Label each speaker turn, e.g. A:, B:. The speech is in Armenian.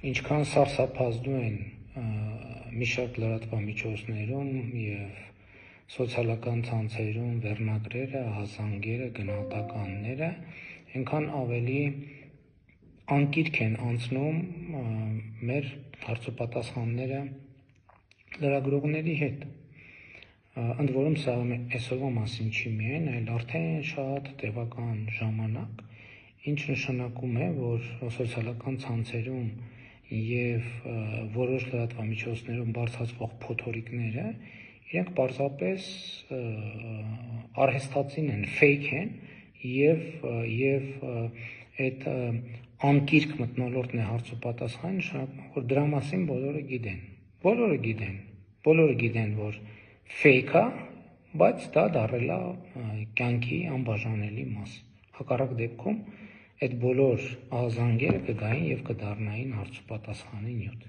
A: ինչքան սարսափազդու են մի շարք լրատվամիջոցներում և սոցիալական ցանցերում վերնագրերը, հազանգերը, գնահատականները, այնքան ավելի անկիրք են անցնում մեր հարցոպատասխանները լրագրողների հետ։ Ընդ որում սա այսօրվա մասին չի միայն, այլ արդեն շատ տևական ժամանակ, ինչ նշանակում է, որ սոցիալական ցանցերում և որոշ լրատվամիջոցներում բարձրացվող փոթորիկները իրենք պարզապես արհեստածին են, fake են և այդ անկիրք մթնոլորտն է հարցոպատասխան, նշանակում որ դրա մասին բոլորը գիտեն, որ fake է, բայց դա դառել է կյանքի անբաժանելի մաս։ Հակառակ դեպքում այդ բոլոր ահազանգերը կգային և կդառնային հարցոպատասխանի նյութ։